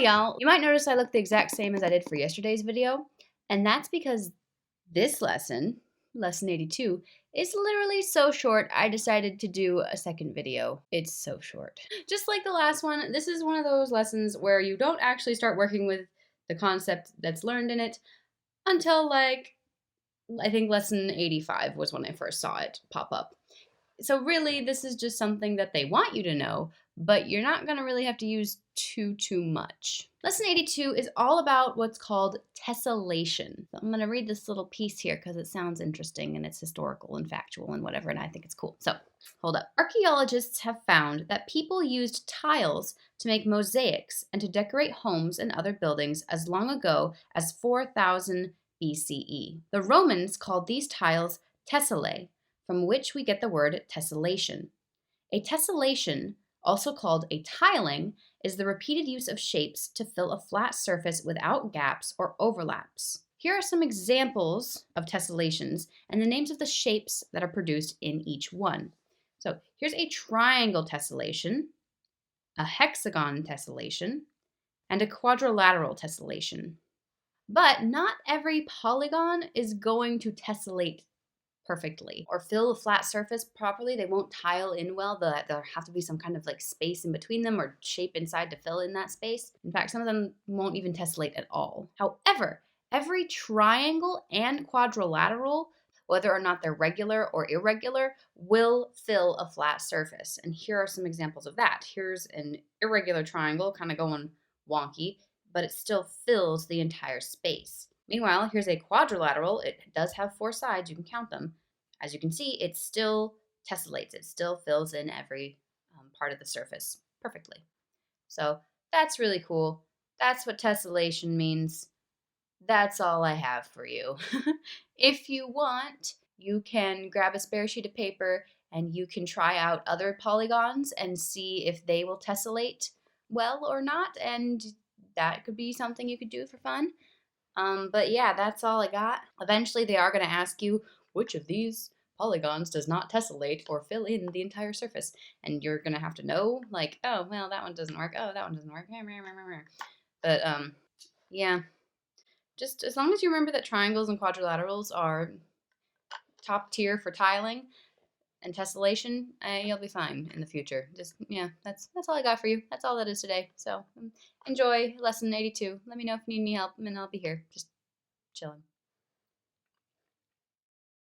y'all. You might notice I look the exact same as I did for yesterday's video, and that's because this lesson, lesson 82, is literally so short I decided to do a second video. It's so short. Just like the last one, this is one of those lessons where you don't actually start working with the concept that's learned in it until like, I think lesson 85 was when I first saw it pop up. So really, this is just something that they want you to know, but you're not going to really have to use too much. Lesson 82 is all about what's called tessellation. So I'm going to read this little piece here because it sounds interesting and it's historical and factual and whatever, and I think it's cool. So, hold up. Archaeologists have found that people used tiles to make mosaics and to decorate homes and other buildings as long ago as 4000 BCE. The Romans called these tiles tessellae, from which we get the word tessellation. A tessellation, also called a tiling, is the repeated use of shapes to fill a flat surface without gaps or overlaps. Here are some examples of tessellations and the names of the shapes that are produced in each one. So here's a triangle tessellation, a hexagon tessellation, and a quadrilateral tessellation. But not every polygon is going to tessellate perfectly or fill a flat surface properly. They won't tile in well. There'll have to be some kind of like space in between them or shape inside to fill in that space. In fact, some of them won't even tessellate at all. However, every triangle and quadrilateral, whether or not they're regular or irregular, will fill a flat surface. And here are some examples of that. Here's an irregular triangle kind of going wonky, but it still fills the entire space. Meanwhile, here's a quadrilateral. It does have 4 sides. You can count them. As you can see, it still tessellates. It still fills in every part of the surface perfectly. So that's really cool. That's what tessellation means. That's all I have for you. If you want, you can grab a spare sheet of paper and you can try out other polygons and see if they will tessellate well or not. And that could be something you could do for fun. But yeah, that's all I got. Eventually, they are going to ask you which of these polygons does not tessellate or fill in the entire surface. And you're going to have to know, like, oh, well, that one doesn't work. Oh, that one doesn't work. But, yeah. Just as long as you remember that triangles and quadrilaterals are top tier for tiling and tessellation, you'll be fine in the future. Just, yeah, that's all I got for you. That's all that is today. So enjoy lesson 82. Let me know if you need any help, and I'll be here just chilling.